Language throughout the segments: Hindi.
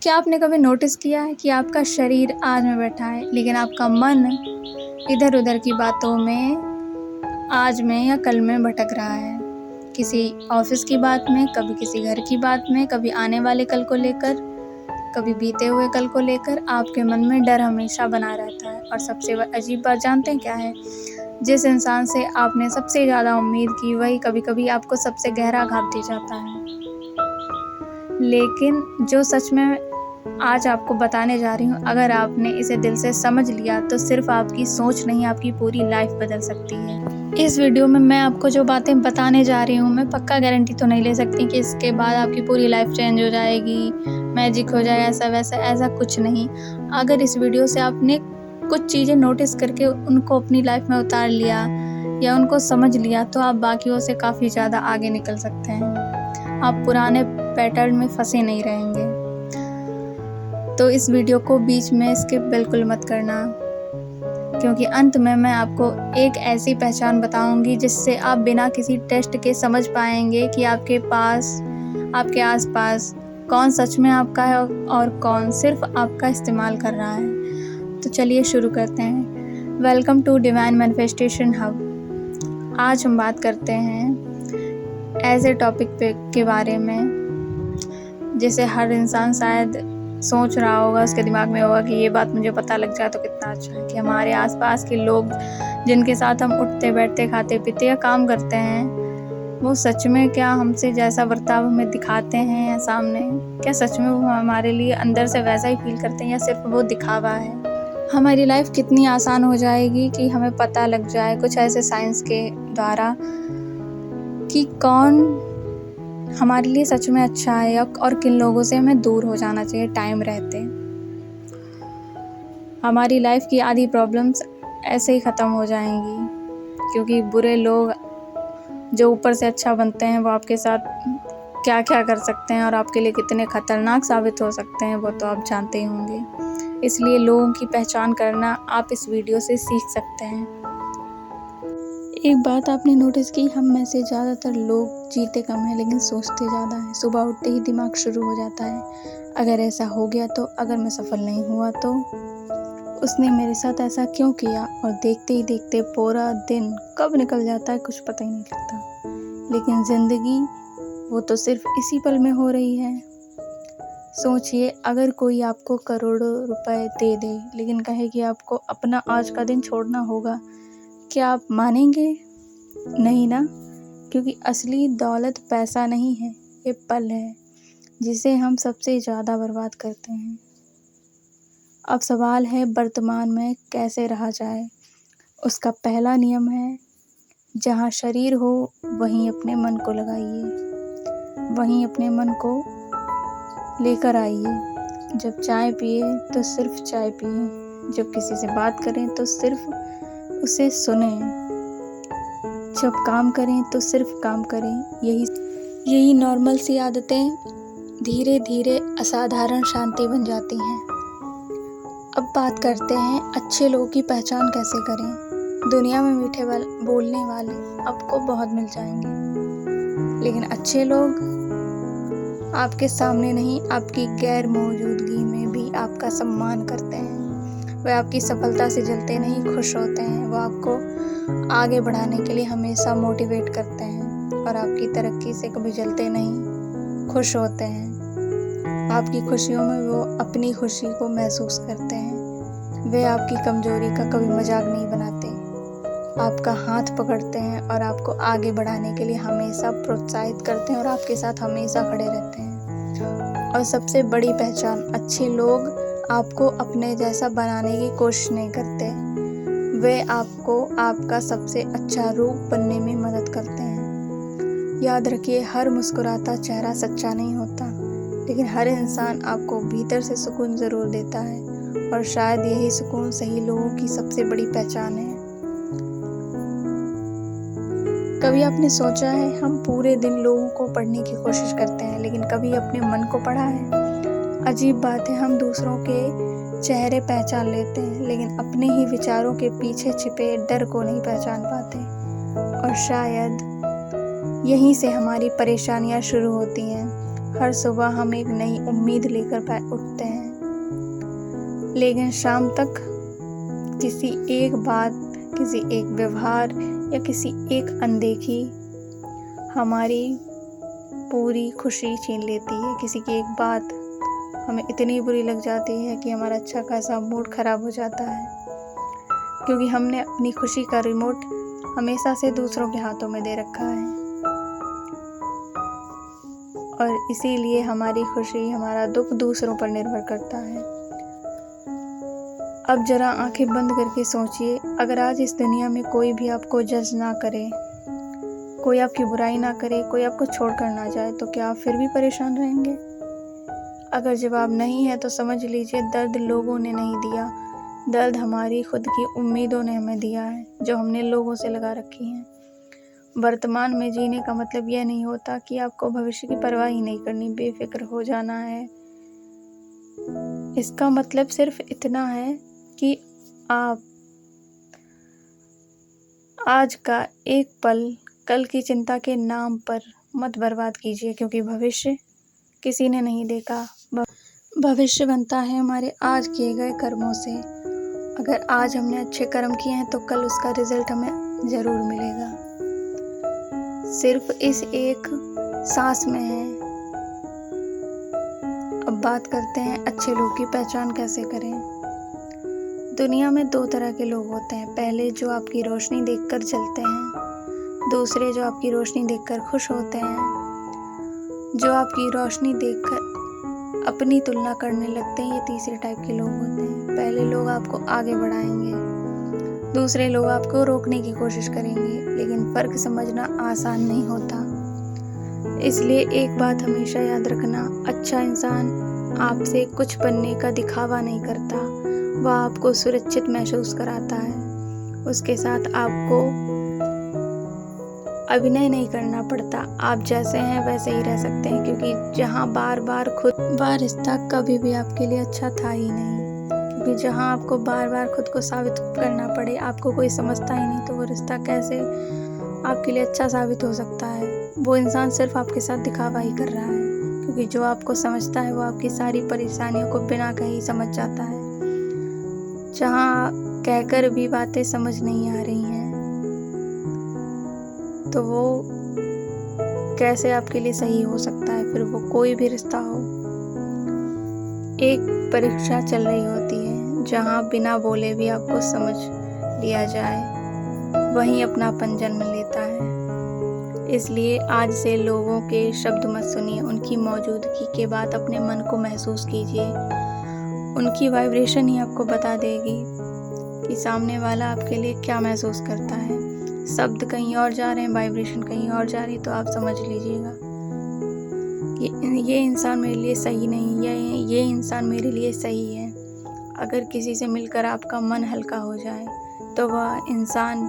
क्या आपने कभी नोटिस किया है कि आपका शरीर आज में बैठा है लेकिन आपका मन इधर उधर की बातों में आज में या कल में भटक रहा है। किसी ऑफिस की बात में, कभी किसी घर की बात में, कभी आने वाले कल को लेकर, कभी बीते हुए कल को लेकर आपके मन में डर हमेशा बना रहता है। और सबसे अजीब बात जानते हैं क्या है? जिस इंसान से आपने सबसे ज़्यादा उम्मीद की वही कभी कभी आपको सबसे गहरा घाव दे जाता है। लेकिन जो सच में आज आपको बताने जा रही हूँ, अगर आपने इसे दिल से समझ लिया तो सिर्फ आपकी सोच नहीं, आपकी पूरी लाइफ बदल सकती है। इस वीडियो में मैं आपको जो बातें बताने जा रही हूँ, मैं पक्का गारंटी तो नहीं ले सकती कि इसके बाद आपकी पूरी लाइफ चेंज हो जाएगी, मैजिक हो जाएगा, ऐसा वैसा, ऐसा कुछ नहीं। अगर इस वीडियो से आपने कुछ चीज़ें नोटिस करके उनको अपनी लाइफ में उतार लिया या उनको समझ लिया तो आप बाकियों से काफ़ी ज़्यादा आगे निकल सकते हैं। आप पुराने पैटर्न में फंसे नहीं रहेंगे। तो इस वीडियो को बीच में स्किप बिल्कुल मत करना, क्योंकि अंत में मैं आपको एक ऐसी पहचान बताऊंगी जिससे आप बिना किसी टेस्ट के समझ पाएंगे कि आपके पास, आपके आसपास कौन सच में आपका है और कौन सिर्फ आपका इस्तेमाल कर रहा है। तो चलिए शुरू करते हैं। Welcome to divine manifestation hub. आज हम बात करते हैं ऐसे टॉपिक के बारे में जिसे हर इंसान शायद सोच रहा होगा, उसके दिमाग में होगा कि ये बात मुझे पता लग जाए तो कितना अच्छा है कि हमारे आसपास के लोग जिनके साथ हम उठते बैठते खाते पीते या काम करते हैं, वो सच में क्या हमसे जैसा बर्ताव हमें दिखाते हैं या सामने, क्या सच में वो हमारे लिए अंदर से वैसा ही फील करते हैं या सिर्फ वो दिखावा है। हमारी लाइफ कितनी आसान हो जाएगी कि हमें पता लग जाए कुछ ऐसे साइंस के द्वारा कि कौन हमारे लिए सच में अच्छा है और किन लोगों से हमें दूर हो जाना चाहिए टाइम रहते। हमारी लाइफ की आधी प्रॉब्लम्स ऐसे ही ख़त्म हो जाएंगी, क्योंकि बुरे लोग जो ऊपर से अच्छा बनते हैं वो आपके साथ क्या क्या कर सकते हैं और आपके लिए कितने खतरनाक साबित हो सकते हैं वो तो आप जानते ही होंगे। इसलिए लोगों की पहचान करना आप इस वीडियो से सीख सकते हैं। एक बात आपने नोटिस की, हम में से ज़्यादातर लोग जीते कम हैं लेकिन सोचते ज़्यादा हैं। सुबह उठते ही दिमाग शुरू हो जाता है, अगर ऐसा हो गया तो, अगर मैं सफल नहीं हुआ तो, उसने मेरे साथ ऐसा क्यों किया। और देखते ही देखते पूरा दिन कब निकल जाता है कुछ पता ही नहीं लगता। लेकिन ज़िंदगी वो तो सिर्फ इसी पल में हो रही है। सोचिए, अगर कोई आपको करोड़ों रुपए दे दे लेकिन कहे कि आपको अपना आज का दिन छोड़ना होगा, क्या आप मानेंगे? नहीं ना, क्योंकि असली दौलत पैसा नहीं है, ये पल है जिसे हम सबसे ज़्यादा बर्बाद करते हैं। अब सवाल है वर्तमान में कैसे रहा जाए। उसका पहला नियम है, जहाँ शरीर हो वहीं अपने मन को लगाइए, वहीं अपने मन को लेकर आइए। जब चाय पिए तो सिर्फ चाय पिए, जब किसी से बात करें तो सिर्फ उसे सुने, जब काम करें तो सिर्फ काम करें। यही नॉर्मल सी आदतें धीरे धीरे असाधारण शांति बन जाती हैं। अब बात करते हैं अच्छे लोगों की पहचान कैसे करें। दुनिया में मीठे बोलने वाले आपको बहुत मिल जाएंगे, लेकिन अच्छे लोग आपके सामने नहीं, आपकी गैर मौजूदगी में भी आपका सम्मान करते हैं। वे आपकी सफलता से जलते नहीं, खुश होते हैं। वो आपको आगे बढ़ाने के लिए हमेशा मोटिवेट करते हैं और आपकी तरक्की से कभी जलते नहीं, खुश होते हैं। आपकी खुशियों में वो अपनी खुशी को महसूस करते हैं। वे आपकी कमजोरी का कभी मजाक नहीं बनाते, आपका हाथ पकड़ते हैं और आपको आगे बढ़ाने के लिए हमेशा प्रोत्साहित करते हैं और आपके साथ हमेशा खड़े रहते हैं। और सबसे बड़ी पहचान, अच्छे लोग आपको अपने जैसा बनाने की कोशिश नहीं करते, वे आपको आपका सबसे अच्छा रूप बनने में मदद करते हैं। याद रखिए, हर मुस्कुराता चेहरा सच्चा नहीं होता, लेकिन हर इंसान आपको भीतर से सुकून ज़रूर देता है और शायद यही सुकून सही लोगों की सबसे बड़ी पहचान है। कभी आपने सोचा है, हम पूरे दिन लोगों को पढ़ने की कोशिश करते हैं लेकिन कभी अपने मन को पढ़ा है? अजीब बात है, हम दूसरों के चेहरे पहचान लेते हैं लेकिन अपने ही विचारों के पीछे छिपे डर को नहीं पहचान पाते। और शायद यहीं से हमारी परेशानियां शुरू होती हैं। हर सुबह हम एक नई उम्मीद लेकर उठते हैं, लेकिन शाम तक किसी एक बात, किसी एक व्यवहार या किसी एक अनदेखी हमारी पूरी खुशी छीन लेती है। किसी की एक बात हमें इतनी बुरी लग जाती है कि हमारा अच्छा खासा मूड खराब हो जाता है, क्योंकि हमने अपनी खुशी का रिमोट हमेशा से दूसरों के हाथों में दे रखा है और इसीलिए हमारी खुशी, हमारा दुख दूसरों पर निर्भर करता है। अब जरा आंखें बंद करके सोचिए, अगर आज इस दुनिया में कोई भी आपको जज ना करे, कोई आपकी बुराई ना करे, कोई आपको छोड़कर ना जाए, तो क्या आप फिर भी परेशान रहेंगे? अगर जवाब नहीं है तो समझ लीजिए दर्द लोगों ने नहीं दिया, दर्द हमारी खुद की उम्मीदों ने हमें दिया है, जो हमने लोगों से लगा रखी हैं। वर्तमान में जीने का मतलब यह नहीं होता कि आपको भविष्य की परवाह ही नहीं करनी, बेफिक्र हो जाना है। इसका मतलब सिर्फ इतना है कि आप आज का एक पल कल की चिंता के नाम पर मत बर्बाद कीजिए, क्योंकि भविष्य किसी ने नहीं देखा। भविष्य बनता है हमारे आज किए गए कर्मों से। अगर आज हमने अच्छे कर्म किए हैं तो कल उसका रिजल्ट हमें ज़रूर मिलेगा। सिर्फ इस एक सांस में है। अब बात करते हैं अच्छे लोग की पहचान कैसे करें। दुनिया में दो तरह के लोग होते हैं, पहले जो आपकी रोशनी देखकर जलते हैं, दूसरे जो आपकी रोशनी देखकर खुश होते हैं। जो आपकी रोशनी देखकर अपनी तुलना करने लगते हैं, ये तीसरे टाइप के लोग होते हैं। पहले लोग आपको आगे बढ़ाएंगे, दूसरे लोग आपको रोकने की कोशिश करेंगे, लेकिन फ़र्क समझना आसान नहीं होता। इसलिए एक बात हमेशा याद रखना, अच्छा इंसान आपसे कुछ बनने का दिखावा नहीं करता, वह आपको सुरक्षित महसूस कराता है। उसके साथ आपको अभिनय नहीं करना पड़ता, आप जैसे हैं वैसे ही रह सकते हैं, क्योंकि जहाँ बार बार वह रिश्ता कभी भी आपके लिए अच्छा था ही नहीं। क्योंकि जहाँ आपको बार बार खुद को साबित करना पड़े, आपको कोई समझता ही नहीं, तो वो रिश्ता कैसे आपके लिए अच्छा साबित हो सकता है। वो इंसान सिर्फ आपके साथ दिखावा ही कर रहा है, क्योंकि जो आपको समझता है वो आपकी सारी परेशानियों को बिना कहे समझ जाता है। जहाँ कहकर भी बातें समझ नहीं आ रही हैं, तो वो कैसे आपके लिए सही हो सकता है, फिर वो कोई भी रिश्ता हो। एक परीक्षा चल रही होती है, जहाँ बिना बोले भी आपको समझ लिया जाए, वहीं अपनापन जन्म लेता है। इसलिए आज से लोगों के शब्द मत सुनिए, उनकी मौजूदगी के बाद अपने मन को महसूस कीजिए। उनकी वाइब्रेशन ही आपको बता देगी कि सामने वाला आपके लिए क्या महसूस करता है। शब्द कहीं और जा रहे हैं, वाइब्रेशन कहीं और जा रही, तो आप समझ लीजिएगा कि ये इंसान मेरे लिए सही नहीं है, ये इंसान मेरे लिए सही है। अगर किसी से मिलकर आपका मन हल्का हो जाए तो वह इंसान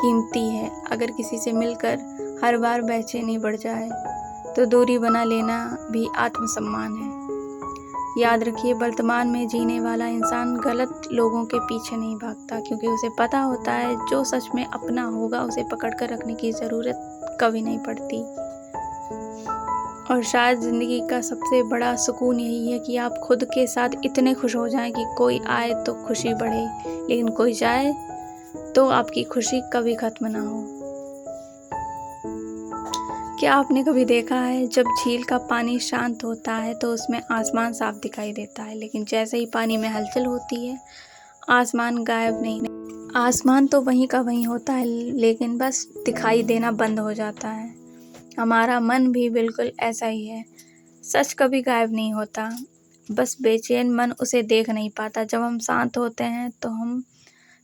कीमती है। अगर किसी से मिलकर हर बार बेचैनी बढ़ जाए तो दूरी बना लेना भी आत्मसम्मान है। याद रखिए, वर्तमान में जीने वाला इंसान गलत लोगों के पीछे नहीं भागता, क्योंकि उसे पता होता है जो सच में अपना होगा उसे पकड़ कर रखने की ज़रूरत कभी नहीं पड़ती। और शायद ज़िंदगी का सबसे बड़ा सुकून यही है कि आप खुद के साथ इतने खुश हो जाएं कि कोई आए तो खुशी बढ़े, लेकिन कोई जाए तो आपकी खुशी कभी ख़त्म ना हो। क्या आपने कभी देखा है, जब झील का पानी शांत होता है तो उसमें आसमान साफ दिखाई देता है, लेकिन जैसे ही पानी में हलचल होती है आसमान गायब नहीं। आसमान तो वहीं का वहीं होता है, लेकिन बस दिखाई देना बंद हो जाता है। हमारा मन भी बिल्कुल ऐसा ही है, सच कभी गायब नहीं होता, बस बेचैन मन उसे देख नहीं पाता। जब हम शांत होते हैं तो हम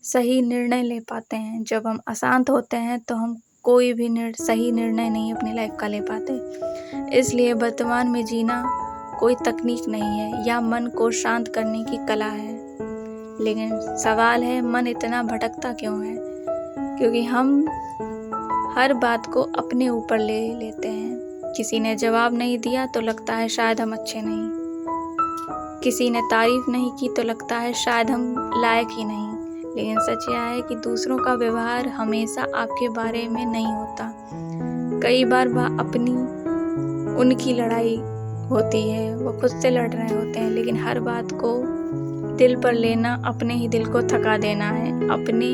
सही निर्णय ले पाते हैं, जब हम अशांत होते हैं तो हम कोई भी सही निर्णय नहीं अपनी लाइफ का ले पाते। इसलिए वर्तमान में जीना कोई तकनीक नहीं है या मन को शांत करने की कला है, लेकिन सवाल है मन इतना भटकता क्यों है? क्योंकि हम हर बात को अपने ऊपर ले लेते हैं। किसी ने जवाब नहीं दिया तो लगता है शायद हम अच्छे नहीं, किसी ने तारीफ नहीं की तो लगता है शायद हम लायक ही नहीं। लेकिन सच यह है कि दूसरों का व्यवहार हमेशा आपके बारे में नहीं होता। कई बार वह अपनी उनकी लड़ाई होती है, वो खुद से लड़ रहे होते हैं, लेकिन हर बात को दिल पर लेना अपने ही दिल को थका देना है। अपनी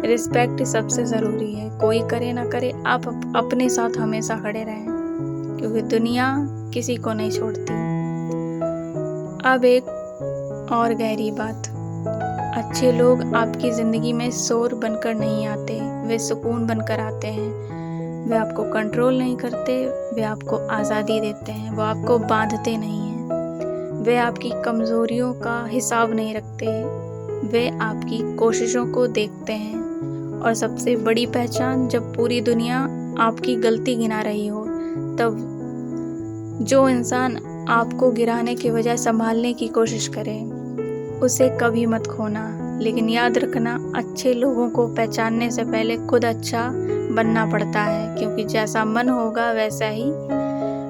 रिस्पेक्ट सबसे ज़रूरी है। कोई करे ना करे, आप अपने साथ हमेशा खड़े रहें, क्योंकि दुनिया किसी को नहीं छोड़ती। अब एक और गहरी बात, अच्छे लोग आपकी ज़िंदगी में शोर बनकर नहीं आते, वे सुकून बनकर आते हैं। वे आपको कंट्रोल नहीं करते, वे आपको आज़ादी देते हैं, वो आपको बांधते नहीं हैं। वे आपकी कमज़ोरियों का हिसाब नहीं रखते, वे आपकी कोशिशों को देखते हैं। और सबसे बड़ी पहचान, जब पूरी दुनिया आपकी गलती गिना रही हो, तब जो इंसान आपको गिराने के बजाय संभालने की कोशिश करे, उसे कभी मत खोना। लेकिन याद रखना, अच्छे लोगों को पहचानने से पहले खुद अच्छा बनना पड़ता है, क्योंकि जैसा मन होगा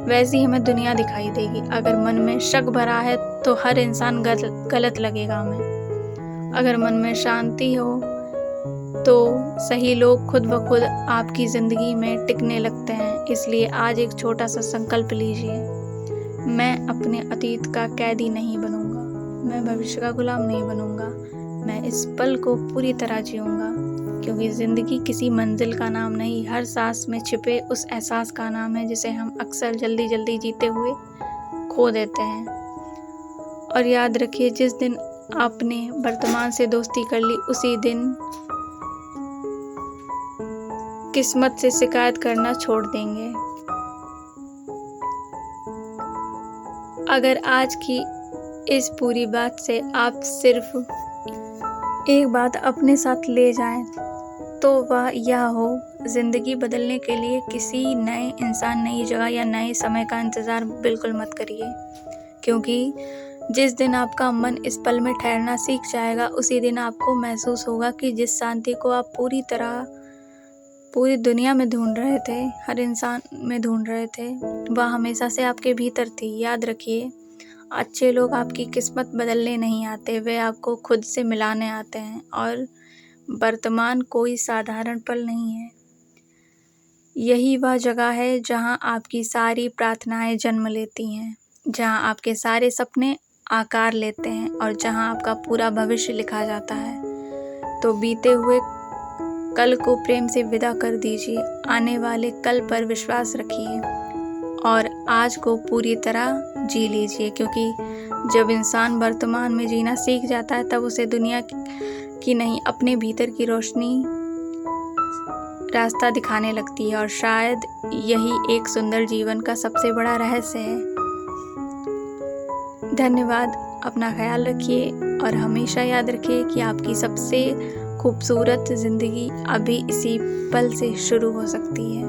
वैसी हमें दुनिया दिखाई देगी। अगर मन में शक भरा है तो हर इंसान गलत लगेगा हमें। अगर मन में शांति हो तो सही लोग खुद ब खुद आपकी ज़िंदगी में टिकने लगते हैं। इसलिए आज एक छोटा सा संकल्प लीजिए, मैं अपने अतीत का कैदी नहीं बनूंगा, मैं भविष्य का गुलाम नहीं बनूंगा, मैं इस पल को पूरी तरह जीऊंगा, क्योंकि ज़िंदगी किसी मंजिल का नाम नहीं, हर सांस में छिपे उस एहसास का नाम है, जिसे हम अक्सर जल्दी जल्दी जीते हुए खो देते हैं। और याद रखिए, जिस दिन आपने वर्तमान से दोस्ती कर ली, उसी दिन किस्मत से शिकायत करना छोड़ देंगे। अगर आज की इस पूरी बात से आप सिर्फ एक बात अपने साथ ले जाएं, तो वह यह हो, ज़िंदगी बदलने के लिए किसी नए इंसान, नई जगह या नए समय का इंतज़ार बिल्कुल मत करिए, क्योंकि जिस दिन आपका मन इस पल में ठहरना सीख जाएगा, उसी दिन आपको महसूस होगा कि जिस शांति को आप पूरी दुनिया में ढूंढ रहे थे, हर इंसान में ढूंढ रहे थे, वह हमेशा से आपके भीतर थी। याद रखिए, अच्छे लोग आपकी किस्मत बदलने नहीं आते, वे आपको खुद से मिलाने आते हैं। और वर्तमान कोई साधारण पल नहीं है, यही वह जगह है जहां आपकी सारी प्रार्थनाएं जन्म लेती हैं, जहां आपके सारे सपने आकार लेते हैं और जहां आपका पूरा भविष्य लिखा जाता है। तो बीते हुए कल को प्रेम से विदा कर दीजिए, आने वाले कल पर विश्वास रखिए और आज को पूरी तरह जी लीजिए, क्योंकि जब इंसान वर्तमान में जीना सीख जाता है, तब उसे दुनिया की नहीं, अपने भीतर की रोशनी रास्ता दिखाने लगती है। और शायद यही एक सुंदर जीवन का सबसे बड़ा रहस्य है। धन्यवाद, अपना ख्याल रखिए और हमेशा याद रखिए कि आपकी सबसे खूबसूरत ज़िंदगी अभी इसी पल से शुरू हो सकती है।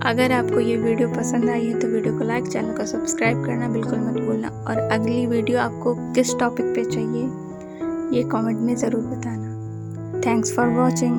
अगर आपको ये वीडियो पसंद आई है तो वीडियो को लाइक, चैनल को सब्सक्राइब करना बिल्कुल मत भूलना। और अगली वीडियो आपको किस टॉपिक पे चाहिए, ये कमेंट में ज़रूर बताना। Thanks for watching.